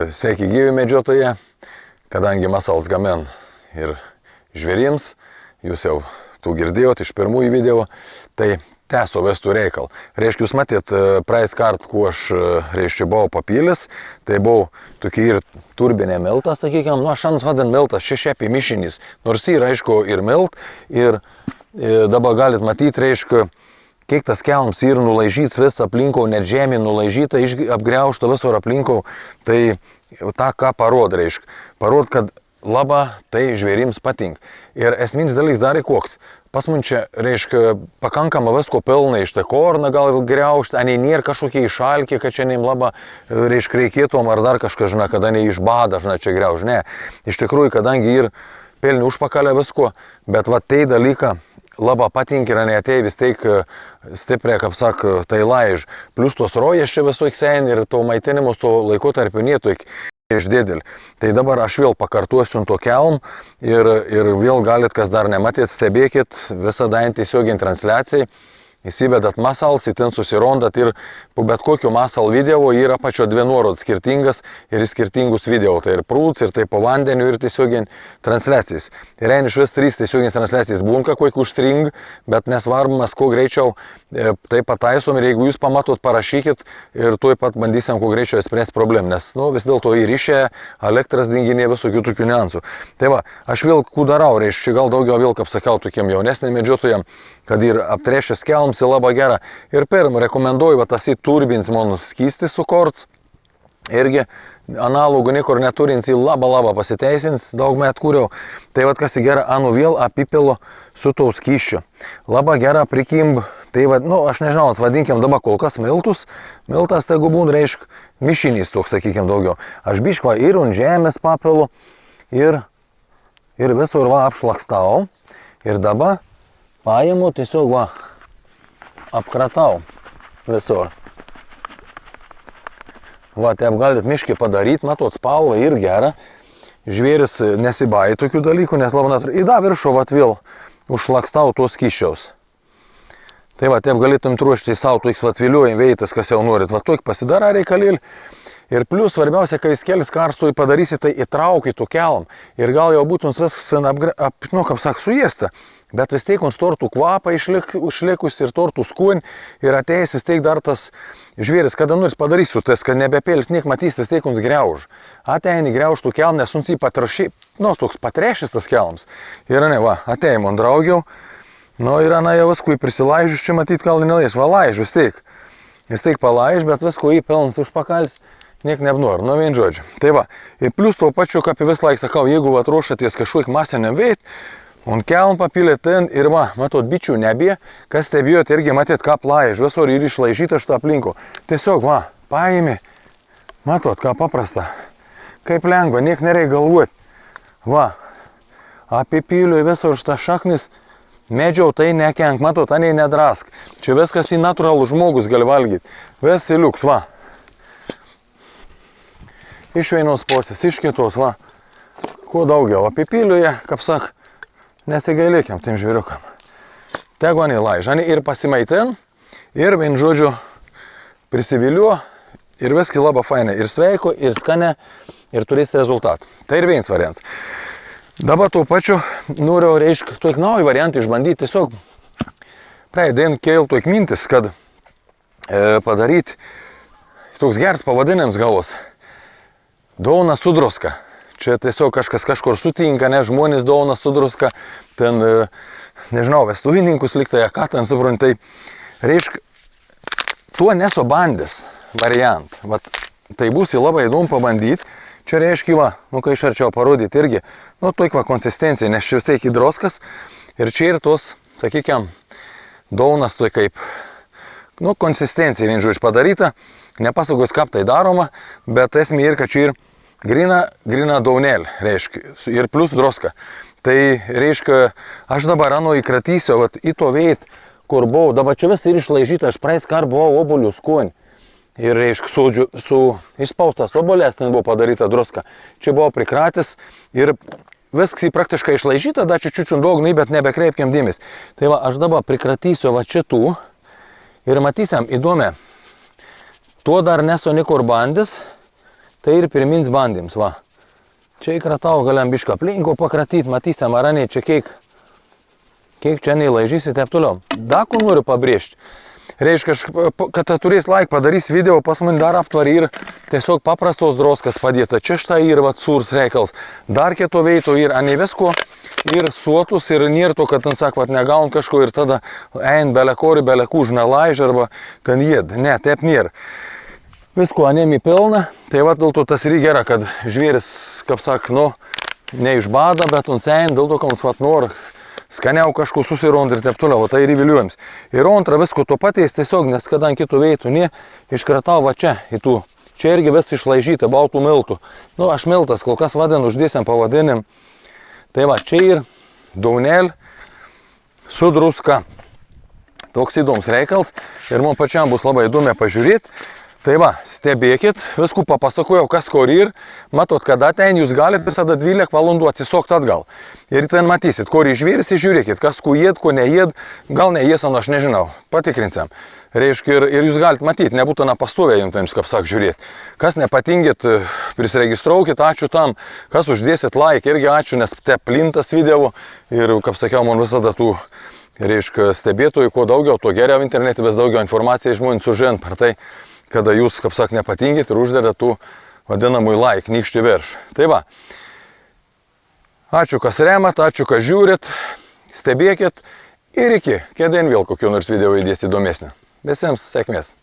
Sveiki gyvi medžiotojai, kadangi Muscles gamin ir žvėrims, jūs jau tų girdėjot iš pirmųjų video, tai tęsiu vestų reikalą. Reiškia, jūs matėt, praeis kart, kuo aš, reiškia, buvau papylęs, tai buvau tokį ir turbinę miltą, sakykime, nu aš ant vadin miltas, šešėpį mišinys, nors yra, aišku, ir milt, ir dabar galit matyti, reiškia, kiek tas kelms ir nulaižyts visą aplinkau, net žemė nulaižyta, apgriaužta visur aplinkau, tai tą ką parod, reiškia. Parod, kad laba tai žvėrims patink. Ir esminis dalykas dar koks. Pas mun čia, reiškia, pakankama visko pilna iš tai korna gal griaužti, ane nėra kažkokie išalkė, kad čia neim laba, reiškia, reikėtum ar dar kažką, žinai, kada ne iš bada, žinai, čia griauž. Ne, iš tikrųjų, kadangi ir pelni užpakalę visko, bet va tai dalyką labai patinka ir neatėjai vis tiek stipriai, kaip sak, tai laiž. Plius tos rojas čia visoik sen ir to maitinimus to laikotarpio nėtoik išdėdėlį. Tai dabar aš vėl pakartuosiu to kelm ir vėl galit, kas dar nematėt, stebėkit visada tiesiogiai transliacijai. Įsivedat Muscles, ten susirondat ir po bet kokio Muscle video yra pačio dvi nuorodas skirtingas ir skirtingus video. Tai ir prūts, ir tai po vandeniu, ir tiesiogiai transliacijas. Ir iš vis 3 tiesiogiai transliacijas būnka, kokių užstring, bet nesvarbamas, kuo greičiau tai pataisom ir jeigu jūs pamatot, parašykit ir tuoj pat bandysim kuo greičiau spręsti problemą, nes vis dėlto ir ryšė, elektros dinginė, visokių tokių niuansų. Tai va, aš vėl darau, reiškia, gal daugiau vėl, kaip sakiau, tokiem jaunesniem medžiotojam, kad ir aptrešęs kelms į labai gerą. Ir pirm rekomenduoju, va tas į turbins man skystis sukorts. Irgi analogų niekur neturins, į labai pasiteisins, daug metų kūriau. Tai va kas į gerą, anu vėl apipilo su tau skysčiu. Labai gerą prikimb. Tai va, nu, aš nežinau, vadinkim dabar kol kas miltus. Miltas, tai būn, reiškia, mišinys toks, sakykim, daugiau. Aš biškva ir ant žemės papilu, ir visur va apšlakstau. Ir dabar paimu tiesiog va apkratau visur. Va, taip galit miškį padaryti, matot, spalva ir gera. Žvėris nesibai tokių dalykų, nes labai natūraliai. Į viršų va vėl užšlakstau tuos skyščiaus. Tai va, taip galėtum truošti į savo toks atviliuojim veitas, kas jau norit. Va, toik pasidara reikalėlį. Ir plius svarbiausia, kai jūs kelis karstų padarysit, tai įtraukit tų kelm. Ir gal jau būtum viskas, kaip sak, suėsta. Bet vis tiek uns tortų kvapą išlikus ir tortų skonį. Ir ateis vis tiek dar tas žvėris, kada nors padarysiu tas, kad nebepėlis niek matys, vis tiek uns griauž. Ateini griauž tų kelm, nes uns jį patrašiai, toks patrešis tas kelms. Ir ne, va, ateim on draugiau. Nu ir jau viskui prisilaižius, čia matyt, gal nelais, va laiž vis tiek. Vis tiek palaiž, bet visko įpelns užpakalis, niek nebnor, nu vien žodžiu. Tai va, ir plius to pačiu, kaip vis laik sakau, jeigu va ruošaties kažkokiek masiniam veit, on kelm papilė ten ir va, matot, bičių nebė, kas stebėjot irgi matėt, ką laiž, visur ir išlaižyta šitą aplinkų. Tiesiog va, paėmė, matot, ką paprasta, kaip lengva, niek nereikia galvoti. Va, apipiliu visur šitą šaknis. Medžiau tai nekenk, matot, tai nedrask. Čia viskas į natūralų žmogus gali valgyti. Visi liuks, va. Iš vienos pusės, iš kitos, va. Kuo daugiau apipiliuje, kaip sak, nesigailėkiam tiem žvėriukam. Tegu ane laiž, ane ir pasimaitin, ir vien žodžiu prisiviliu, ir viskai labai fainai, ir sveiko, ir skane, ir turės rezultatų. Tai ir vienas variantas. Dabar tuo pačiu noriu, reiškia, tuok naują variantą išbandyti, tiesiog praeidėm kėl tuok mintis, kad padaryti toks geras pavadinimas gavos. Dauna su druska. Čia tiesiog kažkas kažkur sutinka, ne, žmonės dauna su druska, ten, nežinau, vestuvininkus liktai, ką ten suprantai. Reiškia, tuo nesu bandęs variant. Vat, tai bus labai įdomu pabandyti. Čia reiškia, va, kai iš arčiau parodyti irgi, toik va konsistencija, nes čia vis tiek įdroskas. Ir čia ir tos, sakykime, daunas toj kaip, konsistencija vien žodžiu padaryta. Nepasakos, kaip tai daroma, bet esmė ir, kad čia ir grina daunėlį, reiškia, ir plus droska. Tai reiškia, aš dabar įkratysiu, vat, į to veit, kur buvau, dabar čia vis ir išlaižyta, aš praeis kar buvau obuolių skonį. Ir, reiškia, su išspaustas obolės ten buvo padaryta druska. Čia buvo prikratis ir viskas praktiškai išlaižyta, dar čia čiūčiun dognai, bet nebekreipkiam dėmesį. Tai va, aš dabar prikratysiu va šitų ir matysim įdomią. Tuo dar nesu niekur bandęs, tai ir pirmins bandyms, va. Čia įkratau galim bišką aplinko pakratyti, matysim, ar ne, čia kiek čia neįlaižys ir taip toliau. Dar ko noriu pabrėžti. Reiškia, kad turės laik padarys video, pas man dar aptvarį ir tiesiog paprastos droskas padėta. Čia štai ir vat sūrs reikals. Dar kito veito ir ane visko. Ir suotus, ir nėra to, kad ten sako, vat negaun kažko ir tada ein belekori, belekūžna laiž arba ten jėd. Ne, taip nėra. Visko anemi pilna. Tai vat dėl to tas ir gera, kad žvėris, kaip sak, nu, ne iš bado, bet uns ein, dėl to, kad mums vat nori skaniau kažko susirond ir taip toliau, tai ir įviliuojams. Ir antra visko to paties tiesiog, nes kadangi kitų veitų ne, iškratau va čia, į tų. Čia irgi vis išlaižyta, baltų miltų. Nu, aš miltas, kol kas vadinu, uždėsim pavadinim. Tai va, čia ir daunel su druska. Toks įdomus reikals ir man pačiam bus labai įdomu pažiūrėti. Tai va, stebėkit, viskų papasakojau, kas kur ir, matot, kada ten jūs galite visada 12 valandų atsisokti atgal. Ir ten matysit, kur išvėrisi, žiūrėkit, kas ku jėd, ku nejėd, gal nejėsan, aš nežinau, patikrinsam. Reiškia, ir jūs galite matyti, nebūtų pastovę jums, kaip sak, žiūrėti. Kas nepatingit, prisiregistraukit, ačiū tam, kas uždėsit like, irgi ačiū, nes te plintas video ir, kaip sakiau, man visada tų, reiškia, stebėtojų, kuo daugiau, tuo geriau internete, vis daugiau informacijai žmonės sužin per tai, kada jūs, kaip sak, nepatingit ir uždedat tų vadinamų like, nykštį virš. Tai va, ačiū, kas remat, ačiū, kas žiūrit, stebėkit ir iki, kėdien vėl kokiu nors video įdės įdomesnį. Visiems sėkmės.